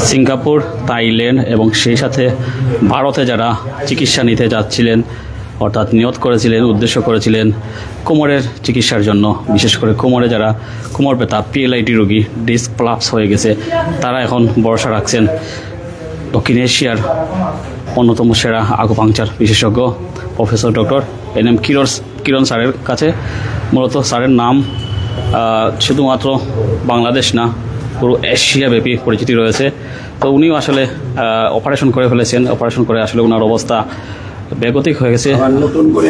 Singapore, Thailand এবং সেই সাথে ভারতে যারা চিকিৎসা নিতে যাচ্ছিলেন অর্থাৎ নিয়ত করেছিলেন, উদ্দেশ্য করেছিলেন কোমরের চিকিৎসার জন্য, বিশেষ করে কোমরে যারা কোমর ব্যথা, পিএলআইডি রোগী, ডিস্ক প্লাপস হয়ে গেছে, তারা এখন ভরসা রাখছেন দক্ষিণ এশিয়ার অন্যতম সেরা আকুপাংচার বিশেষজ্ঞ প্রফেসর ডক্টর NM কিরণ স্যারের কাছে। মূলত স্যারের নাম শুধুমাত্র বাংলাদেশ না, পুরো এশিয়াব্যাপী পরিচিতি রয়েছে। তো উনিও আসলে অপারেশন করে ফেলেছেন, অপারেশন করে আসলে ওনার অবস্থা বেগতিক হয়ে গেছে। নতুন করে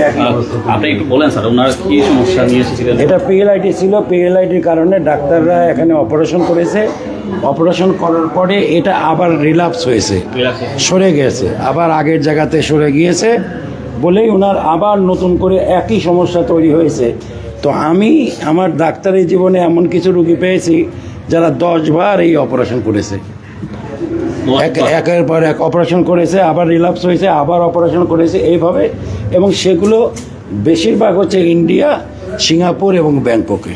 আপনি একটু বলেন স্যার, ওনার কী সমস্যা নিয়ে এসেছিলেন? এটা পিএলআইডি ছিল, পিএলআইডির কারণে ডাক্তাররা এখানে অপারেশন করেছে। অপারেশন করার পরে এটা আবার রিল্যাপস হয়েছে, সরে গেছে, আবার আগের জায়গাতে সরে গিয়েছে বলেই ওনার আবার নতুন করে একই সমস্যা তৈরি হয়েছে। তো আমি আমার ডাক্তারি জীবনে এমন কিছু রুগী পেয়েছি যারা 10 বার এই অপারেশন করেছে, একের পর এক অপারেশন করেছে, আবার রিল্যাপস হয়েছে, আবার অপারেশন করেছে এইভাবে। এবং সেগুলো বেশিরভাগ হচ্ছে ইন্ডিয়া, সিঙ্গাপুর এবং ব্যাংককে।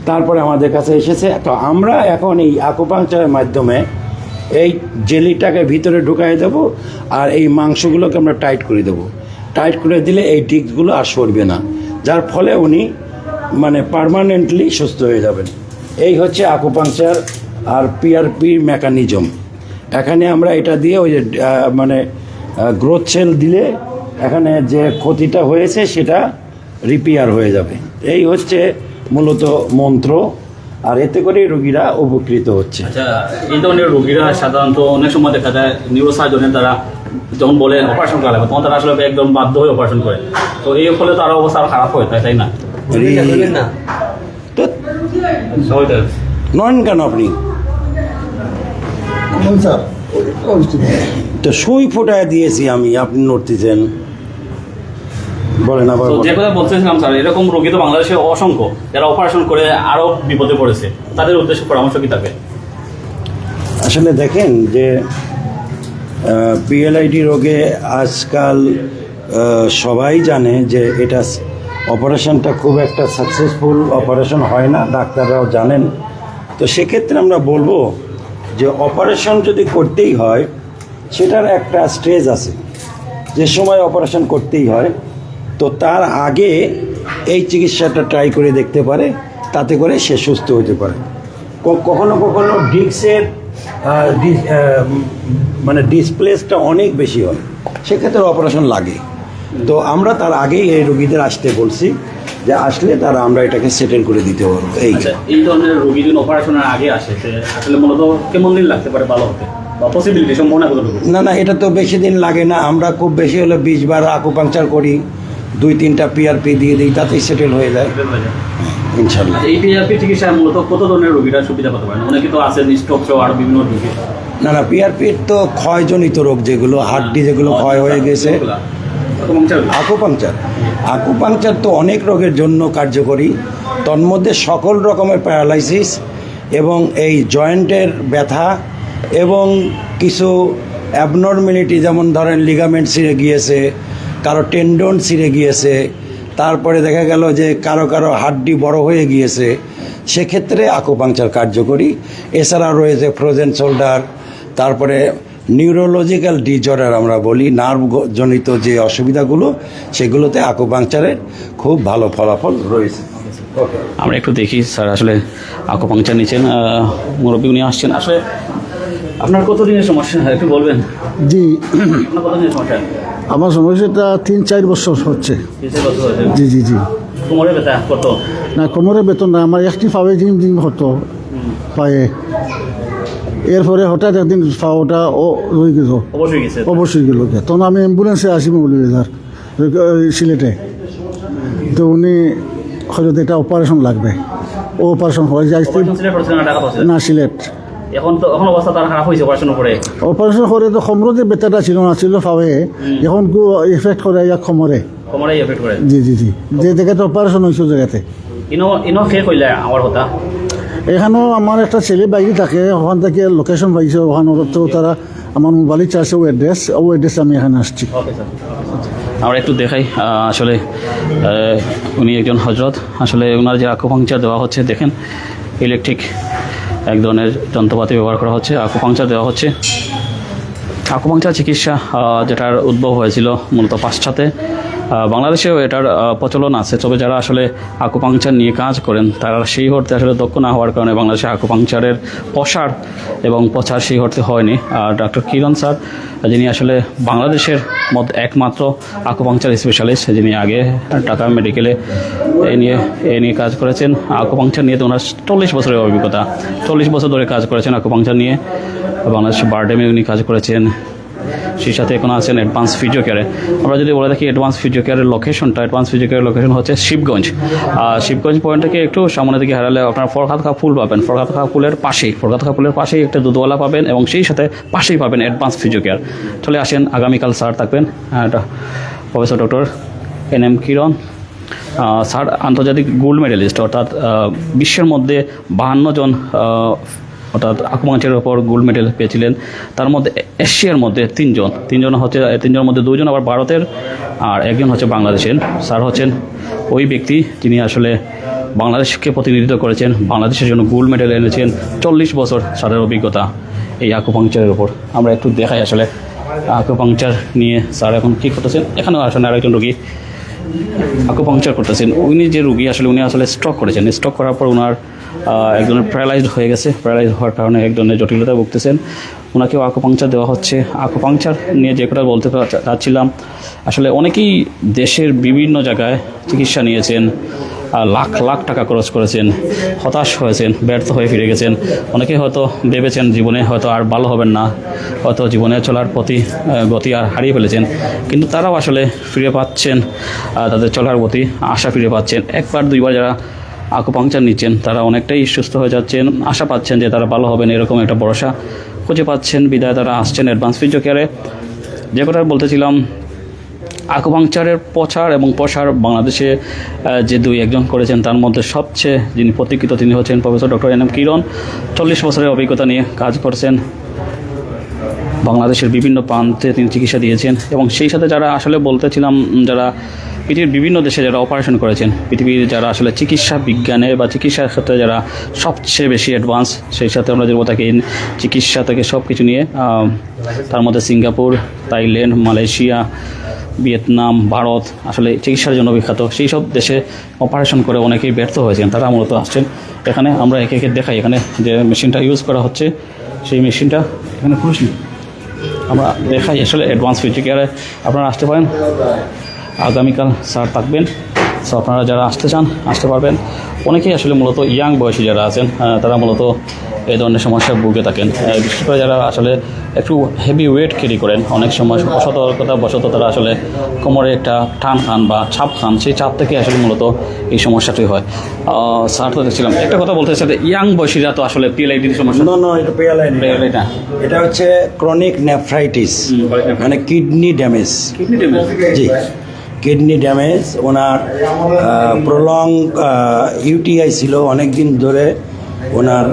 তারপরে আমাদের কাছে এসেছে। তো আমরা এখন এই আকুপাংচারের মাধ্যমে এই জেলিটাকে ভিতরে ঢুকাই দেবো, আর এই মাংসগুলোকে আমরা টাইট করে দেবো। টাইট করে দিলে এই ডিস্কগুলো আর সরবে না, যার ফলে উনি মানে পার্মানেন্টলি সুস্থ হয়ে যাবেন। এই হচ্ছে আকুপাংচার আর পিআরপি মেকানিজম। এখানে আমরা এটা দিয়ে ওই যে মানে গ্রোথ সেল দিলে এখানে যে ক্ষতিটা হয়েছে সেটা রিপেয়ার হয়ে যাবে। এই হচ্ছে মূলত মন্ত্র, আর এতে করে রোগীরা উপকৃত হচ্ছে। আচ্ছা, এই ধরনের রোগীরা সাধারণত অনেক সময় দেখা যায় নিউরোসার্জনের দ্বারা যখন বলে অপারেশন করা লাগবে, তখন তারা আসলে একদম বাধ্য হয়ে অপারেশন করে। তো এই ফলে তার অবস্থা আরো খারাপ হয়, তাই না? তো নন কেন আপনি তো সুই ফোটায় দিয়েছি আমি, আপনি নড়তেছেন বলেন আবার। যে কথা বলতেছিলাম স্যার, এরকম রোগী তো বাংলাদেশে অসংখ্য, যারা অপারেশন করে আরো বিপদে পড়েছে, তাদের উদ্দেশ্যে পরামর্শ কি থাকবে? আসলে দেখেন যে পিএলআইডি রোগে আজকাল সবাই জানে যে এটা অপারেশনটা খুব একটা সাকসেসফুল অপারেশন হয় না, ডাক্তাররাও জানেন। তো সেক্ষেত্রে আমরা বলবো যে অপারেশন যদি করতেই হয় সেটার একটা স্টেজ আছে, যে সময় অপারেশন করতেই হয়। তো তার আগে এই চিকিৎসাটা ট্রাই করে দেখতে পারে, তাতে করে সে সুস্থ হতে পারে। কখনো কখনো ডিস্কের মানে ডিসপ্লেসটা অনেক বেশি হয়, সেক্ষেত্রে অপারেশন লাগে। তো আমরা তার আগেই এই রোগীদের আসতে বলছি, যে আসলে তারা আমরা এটাকে সেটেল করে দিতে পারবো। এই ধরনের রোগী যদি অপারেশনের আগে আসে, আসলে মূলত কেমন দিন লাগতে পারে ভালো হতে, বা পসিবিলিটি সম্ভাবনা কতটুকু? না, এটা তো বেশি দিন লাগে না। আমরা খুব বেশি হলে 20 বার আকুপাংচার করি, 2-3টা পিআরপি দিয়ে দিই, তাতেই সেটেল হয়ে যায় ইনশাল্লাহ। এই পিআরপি চিকিৎসায় মূলত কত ধরনের রোগীরা সুবিধা পেতে পারেন? অনেকে তো আছেন স্ট্রোক সহ আরো বিভিন্ন রোগী। না, পিআরপির তো ক্ষয়জনিত রোগ, যেগুলো হাড্ডি যেগুলো ক্ষয় হয়ে গেছে, আকুপাংচার তো অনেক রোগের জন্য কার্যকরী। তন্মধ্যে সকল রকমের প্যারালাইসিস এবং এই জয়েন্টের ব্যথা এবং কিছু অ্যাবনর্মালিটি, যেমন ধরেন লিগামেন্ট ছিঁড়ে গিয়েছে, কারো টেন্ডন ছিঁড়ে গিয়েছে, তারপরে দেখা গেল যে কারো হাড্ডি বড় হয়ে গিয়েছে, সেক্ষেত্রে আকুপাংচার কার্যকরী। এছাড়া রয়েছে ফ্রোজেন শোল্ডার, তারপরে নিউরোলজিক্যাল ডিজঅর্ডার আমরা বলি, নার্ভজনিত যে অসুবিধাগুলো, সেগুলোতে আকুপাংচারের খুব ভালো ফলাফল রয়েছে। আমরা একটু দেখি স্যার, আসলে আকুপাংচার নিচ্ছেন মুরব্বী, উনি আসছেন। আসলে আপনার কতদিনের সমস্যা একটু বলবেন? জি, আপনার কতদিনের সমস্যা? আমার সমস্যাটা 3-4 বছর হচ্ছে। জি জি জি। কোমরে ব্যথা কত? না, কোমরে বেতন না, আমার একটি পায়ে জিম হতো পায়ে। এরপরে হঠাৎ একদিন পাওয়াটা হয়ে গেল, অবশ্যই গেল। তখন আমি অ্যাম্বুলেন্সে আসি মৌলভীবাজার সিলেটে। তো উনি হয়তো এটা অপারেশন লাগবে, ও অপারেশন হয়ে যায় না সিলেট। এখন অবস্থা তার খারাপ হয়েছে অপারেশন করে। তো খমরো যে ব্যথাটা ছিল না ছিল পাওয়ে, এখন এফেক্ট করে ইয়াক খমরে এফেক্ট করে। জি জি জি, যে জায়গাতে অপারেশন হয়েছে জায়গাতে। এখানেও আমার একটা ছেলে বাইরে থাকে, ওখান থেকে লোকেশন পাইছে, ওখানে তো তারা আমার মোবাইলে চাইছে ও অ্যাড্রেসে আমি এখানে আসছি। আমরা একটু দেখাই। আসলে উনি একজন হজরত, আসলে ওনার যে আকুপাংচার দেওয়া হচ্ছে দেখেন, ইলেকট্রিক এক ধরনের যন্ত্রপাতি ব্যবহার করা হচ্ছে, আকুপাংচার দেওয়া হচ্ছে। আকুপাংচার চিকিৎসা যেটার উদ্ভব হয়েছিল মূলত পাশ্চাত্যে, বাংলাদেশেও এটার প্রচলন আছে, তবে যারা আসলে আকুপাংচার নিয়ে কাজ করেন তারা সেই অর্থে আসলে দক্ষ না হওয়ার কারণে বাংলাদেশে আকুপাংচারের প্রসার এবং প্রচার সেই অর্থে হয়নি। আর ডক্টর কিরণ স্যার, যিনি আসলে বাংলাদেশের মধ্যে একমাত্র আকুপাংচার স্পেশালিস্ট, যিনি আগে ঢাকা মেডিকেলে এ নিয়ে কাজ করেছেন। আকুপাংচার নিয়ে তো ওনার 40 বছরের অভিজ্ঞতা, 40 বছর ধরে কাজ করেছেন আকুপাংচার নিয়ে। বাংলাদেশের বারডেমে উনি কাজ করেছেন, সেই সাথে এখন আছেন অ্যাডভান্স ফিজিও কেয়ারে। আমরা যদি বলে থাকি অ্যাডভান্স ফিজিও কেয়ারের লোকেশনটা, অ্যাডভান্স ফিজিও কেয়ারের লোকেশন হচ্ছে শিবগঞ্জ। শিবগঞ্জ পয়েন্ট থেকে একটু সামনে দিকে হারালে আপনার ফরহাদ খা ফুল পাবেন, ফরহাদ খা ফুলের পাশেই একটা দুধওয়ালা পাবেন এবং সেই সাথে পাশেই পাবেন অ্যাডভান্স ফিজিও কেয়ার। চলে আসেন, আগামীকাল স্যার থাকবেন, প্রফেসর ডক্টর NM কিরণ স্যার। আন্তর্জাতিক গোল্ড মেডেলিস্ট, অর্থাৎ বিশ্বের মধ্যে 52 জন অর্থাৎ আকুপাংচারের ওপর গোল্ড মেডেল পেয়েছিলেন। তার মধ্যে এশিয়ার মধ্যে তিনজন হচ্ছে, 3 জনের মধ্যে 2 জন আবার ভারতের আর 1 জন হচ্ছে বাংলাদেশের। স্যার হচ্ছেন ওই ব্যক্তি যিনি আসলে বাংলাদেশকে প্রতিনিধিত্ব করেছেন, বাংলাদেশের জন্য গোল্ড মেডেল এনেছেন। 40 বছর স্যারের অভিজ্ঞতা এই আকুপাংচারের ওপর। আমরা একটু দেখাই আসলে আকুপাংচার নিয়ে স্যার এখন কী করতেছেন। এখানেও আসলে আরেকজন রোগী আকুপাংচার করতেছেন। উনি যে রুগী আসলে উনি আসলে স্ট্রোক করেছেন, স্ট্রোক করার পর ওনার একজনের প্যারালাইজড হয়ে গেছে, প্যারালাইজড হওয়ার কারণে একজনের জটিলতায় ভুগতেছেন, ওনাকেও আকুপাংচার দেওয়া হচ্ছে। আকুপাংচার নিয়ে যে কথা বলতে চাচ্ছিলাম, আসলে অনেকেই দেশের বিভিন্ন জায়গায় চিকিৎসা নিয়েছেন, লাখ লাখ টাকা খরচ করেছেন, হতাশ হয়েছেন, ব্যর্থ হয়ে ফিরে গেছেন। অনেকে হয়তো ভেবেছেন জীবনে হয়তো আর ভালো হবেন না, হয়তো জীবনে চলার প্রতি গতি আর হারিয়ে ফেলেছেন, কিন্তু তারাও আসলে ফিরে পাচ্ছেন তাদের চলার গতি, আশা ফিরে পাচ্ছেন। 1বার 2বার যারা আকুপাংচার নিচ্ছেন তারা অনেকটাই সুস্থ হয়ে যাচ্ছেন, আশা পাচ্ছেন যে তারা ভালো হবেন, এরকম একটা ভরসা খুঁজে পাচ্ছেন, বিদায় তারা আসছেন অ্যাডভান্স ফিজিও কেয়ারে। যে কথা বলতেছিলাম, আকুপাংচারের প্রচার এবং প্রসার বাংলাদেশে যে 2-1 জন করেছেন, তার মধ্যে সবচেয়ে যিনি প্রতীক্ষিত তিনি হচ্ছেন প্রফেসর ডক্টর NM কিরণ। 40 বছরের অভিজ্ঞতা নিয়ে কাজ করছেন, বাংলাদেশের বিভিন্ন প্রান্তে তিনি চিকিৎসা দিয়েছেন। এবং সেই সাথে যারা আসলে বলতেছিলাম, যারা পৃথিবীর বিভিন্ন দেশে যারা অপারেশন করেছেন, পৃথিবীর যারা আসলে চিকিৎসা বিজ্ঞানে বা চিকিৎসার ক্ষেত্রে যারা সবচেয়ে বেশি অ্যাডভান্স, সেই সাথে আমরা যেরকম থাকি চিকিৎসা থেকে সব কিছু নিয়ে, তার মধ্যে Singapore, Thailand, Malaysia, Vietnam, Bharat আসলে চিকিৎসার জন্য বিখ্যাত। সেই সব দেশে অপারেশন করে অনেকেই ব্যর্থ হয়েছেন, তারা মূলত আসছেন এখানে। আমরা একে একে দেখাই এখানে যে মেশিনটা ইউজ করা হচ্ছে, সেই মেশিনটা এখানে পুরুষ আমরা দেখাই আসলে অ্যাডভান্স ফিজিও কেয়ারে আপনারা আসতে পারেন। আগামীকাল স্যার থাকবেন, সো আপনারা যারা আসতে চান আসতে পারবেন। অনেকেই আসলে মূলত ইয়াং বয়সী যারা আছেন তারা মূলত এই ধরনের সমস্যায় ভুগে থাকেন, বিশেষ করে যারা আসলে একটু হেভি ওয়েট ক্যারি করেন, অনেক সময় অসতর্কতা বশত তারা আসলে কোমরে একটা টান খান বা চাপ খান, সেই চাপ থেকে আসলে মূলত এই সমস্যাটি হয়। স্যার তো দেখছিলাম একটা কথা বলতে চাই, ইয়াং বয়সীরা তো আসলে পিএলআইডির সমস্যা এটা পিএলআইডি না, এটা হচ্ছে ক্রনিক নেফ্রাইটিস, মানে কিডনি ড্যামেজ। জি, কিডনি ড্যামেজ। ওনার প্রলং ইউটিআই ছিল, অনেক দিন ধরে ওনার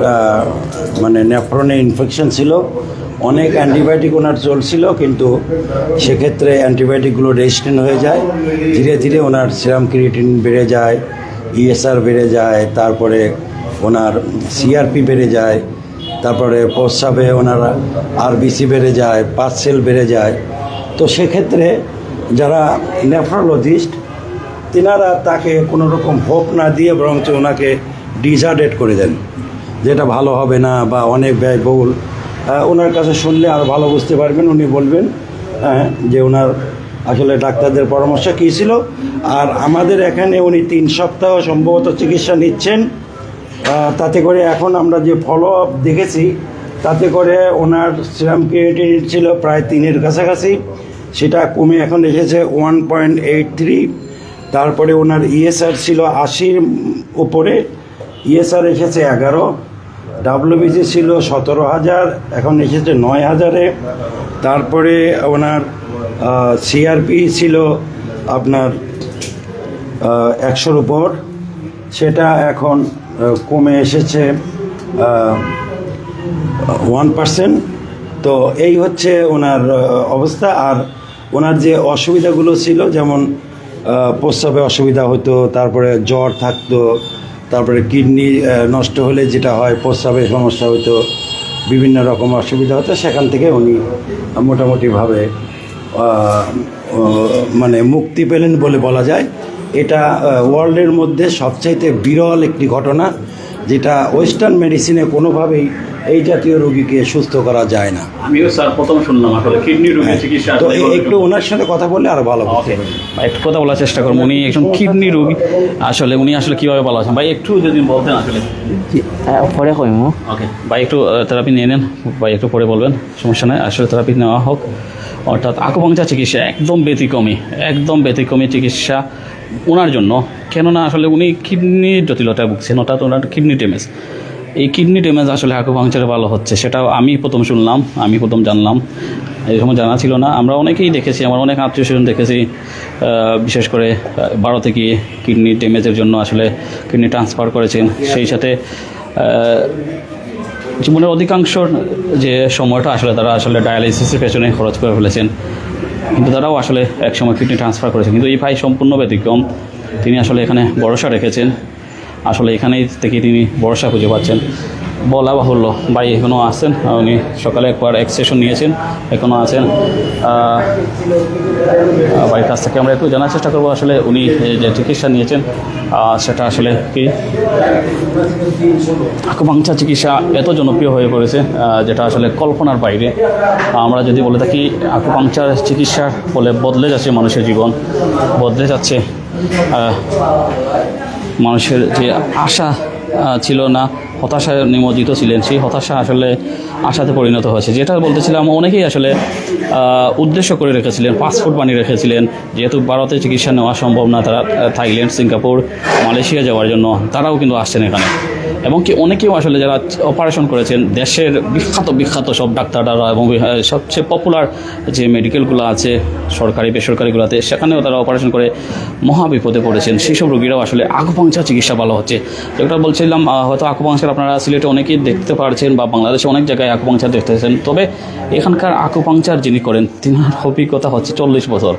মানে নেফ্রনে ইনফেকশন ছিল, অনেক অ্যান্টিবায়োটিক ওনার চলছিল, কিন্তু সেক্ষেত্রে অ্যান্টিবায়োটিকগুলো রেজিস্ট্যান্ট হয়ে যায়। ধীরে ধীরে ওনার সিরাম ক্রিয়েটিন বেড়ে যায়, ESR বেড়ে যায়, তারপরে ওনার CRP বেড়ে যায়, তারপরে প্রস্রাবে ওনার RBC বেড়ে যায়, পাঁচ সেল বেড়ে যায়। তো সেক্ষেত্রে যারা নেফ্রোলজিস্ট তিনারা তাকে কোনো রকম হোপ না দিয়ে বরঞ্চ ওনাকে ডিজার্টেড করে দেন, যেটা ভালো হবে না বা অনেক ব্যয়বহুল। ওনার কাছে শুনলে আর ভালো বুঝতে পারবেন, উনি বলবেন যে ওনার আসলে ডাক্তারদের পরামর্শ কী ছিল। আর আমাদের এখানে উনি 3 সপ্তাহ সম্ভবত চিকিৎসা নিচ্ছেন, তাতে করে এখন আমরা যে ফলো আপ দেখেছি তাতে করে ওনার সিরাম ক্রিয়েটিন ছিল প্রায় 3-এর কাছাকাছি, সেটা কমে এখন এসেছে 1.83। তারপরে ওনার ESR ছিল 80-র উপরে, ESR এসেছে 11, WBC ছিল 17,000, এখন এসেছে 9,000-এ। তারপরে ওনার CRP ছিল আপনার 100-র উপর, সেটা এখন কমে এসেছে 1%। তো এই হচ্ছে ওনার অবস্থা। আর ওনার যে অসুবিধাগুলো ছিল, যেমন প্রস্রাবে অসুবিধা হতো, তারপরে জ্বর থাকতো, তারপরে কিডনি নষ্ট হলে যেটা হয়, প্রস্রাবের সমস্যা হতো, বিভিন্ন রকম অসুবিধা হতো, সেখান থেকে উনি মোটামুটিভাবে মানে মুক্তি পেলেন বলে বলা যায়। এটা ওয়ার্ল্ডের মধ্যে সবচাইতে বিরল একটি ঘটনা, যেটা ওয়েস্টার্ন মেডিসিনে কোনোভাবেই এই জাতীয় রোগীকে সুস্থ করা যায় না। আমিও স্যার প্রথম শুনলাম আসলে কিডনি রোগীর চিকিৎসা। তো একটু ওনার সাথে কথা বললে আরো ভালো হবে। একটু কথা বলার চেষ্টা করবো। উনি একজন কিডনি রোগী, আসলে উনি আসলে কীভাবে ভালো আছেন ভাই একটু যদি বলতেন আসলে। পরে কইমু। ওকে ভাই, একটু থেরাপি নিয়ে নেন ভাই, একটু পরে বলবেন, সমস্যা নেই। আসলে থেরাপি নেওয়া হোক, অর্থাৎ আকুপাংচার চিকিৎসা একদম ব্যতিক্রমী চিকিৎসা ওনার জন্য। কেননা আসলে উনি কিডনির জটিলতায় ভুগছেন, অর্থাৎ ওনার কিডনি ড্যামেজ। এই কিডনি ড্যামেজ আসলে আকুপাংচারে ভালো হচ্ছে, সেটাও আমি প্রথম শুনলাম, আমি প্রথম জানলাম, এই সময় জানা ছিল না। আমরা অনেকেই দেখেছি, আমার অনেক আত্মীয় স্বজন দেখেছি, বিশেষ করে ভারতে গিয়ে কিডনি ড্যামেজের জন্য আসলে কিডনি ট্রান্সফার করেছেন। সেই সাথে জীবনের অধিকাংশ যে সময়টা আসলে তারা আসলে ডায়ালিসিসের পেছনে খরচ করে ফেলেছেন, কিন্তু তারাও আসলে একসময় কিডনি ট্রান্সফার করেছেন। কিন্তু এই ভাই সম্পূর্ণ ব্যতিক্রম, তিনি আসলে এখানে ভরসা রেখেছেন, আসলে এখানেই থেকে তিনি ভরসা খুঁজে পাচ্ছেন। বলা বাহুল্য, ভাই এখনও আছেন, উনি সকালে একবার এক্সেশন নিয়েছেন, এখনও আছেন। ভাইয়ের কাছ থেকে আমরা একটু জানার চেষ্টা করবো আসলে উনি যে চিকিৎসা নিয়েছেন সেটা আসলে কি। আকুপাংচার চিকিৎসা এত জনপ্রিয় হয়ে পড়েছে যেটা আসলে কল্পনার বাইরে। আমরা যদি বলে থাকি আকুপাংচার চিকিৎসার ফলে বদলে যাচ্ছে মানুষের জীবন, বদলে যাচ্ছে মানুষের যে আশা ছিল না, হতাশায় নিমজ্জিত ছিলেন, সেই হতাশা আসলে আশাতে পরিণত হয়েছে। যেটা বলতেছিলাম, অনেকেই আসলে উদ্দেশ্য করে রেখেছিলেন, পাসপোর্ট বানিয়ে রেখেছিলেন, যেহেতু ভারতে চিকিৎসা নেওয়া সম্ভব না, তারা থাইল্যান্ড, সিঙ্গাপুর, মালয়েশিয়া যাওয়ার জন্য তারাও কিন্তু আসছেন এখানে। এবং কি অনেকেও আসলে যারা অপারেশন করেছেন, দেশের বিখ্যাত সব ডাক্তাররা এবং সবচেয়ে পপুলার যে মেডিকেলগুলো আছে সরকারি বেসরকারিগুলোতে, সেখানেও তারা অপারেশন করে মহাবিপদে পড়েছেন। সেই সব রোগীরাও আসলে আকুপাংচার চিকিৎসা ভালো হচ্ছে। যেটা বলছিলাম, হয়তো আকুপাংচার আপনারা সিলেটে অনেকেই দেখতে পারছেন বা বাংলাদেশে অনেক জায়গায় আকুপাংচার দেখতেছেন, তবে এখানকার আকুপাংচার যিনি করেন তিনার অভিজ্ঞতা হচ্ছে 40 বছর।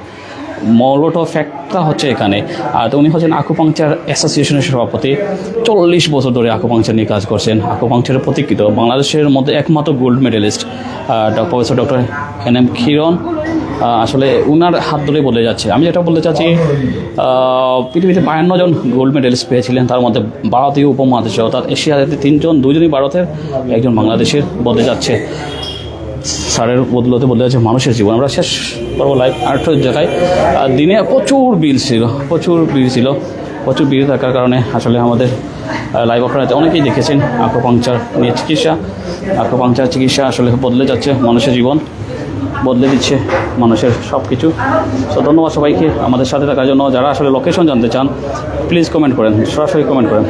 মূলত ফ্যাক্টটা হচ্ছে এখানে, আর উনি হচ্ছেন আকুপাংচার অ্যাসোসিয়েশনের সভাপতি। 40 বছর ধরে আকুপাংচার নিয়ে কাজ করছেন। আকুপাংচারের প্রতীক্ষিত বাংলাদেশের মধ্যে একমাত্র gold medallist professor doctor NM Khiran, আসলে উনার হাত ধরে বলে যাচ্ছে। আমি যেটা বলতে চাচ্ছি, পৃথিবীতে 52 জন গোল্ড মেডেলিস্ট পেয়েছিলেন, তার মধ্যে ভারতীয় উপমহাদেশে অর্থাৎ এশিয়াতে 3 জন, 2 জনই ভারতের, 1 জন বাংলাদেশের। বদলে যাচ্ছে স্যারের বদলতে বদলে যাচ্ছে মানুষের জীবন। আমরা শেষ করবো লাইভ আরেকটা জায়গায়। দিনে প্রচুর বিল থাকার কারণে আসলে আমাদের লাইভ আপনারা অনেকেই দেখেছেন আকুপাংচার নিয়ে চিকিৎসা। আকুপাংচার চিকিৎসা আসলে বদলে যাচ্ছে মানুষের জীবন, বদলে দিচ্ছে মানুষের সব কিছু। তো ধন্যবাদ সবাইকে আমাদের সাথে থাকার জন্য। যারা আসলে লোকেশন জানতে চান প্লিজ কমেন্ট করেন, সরাসরি কমেন্ট করেন।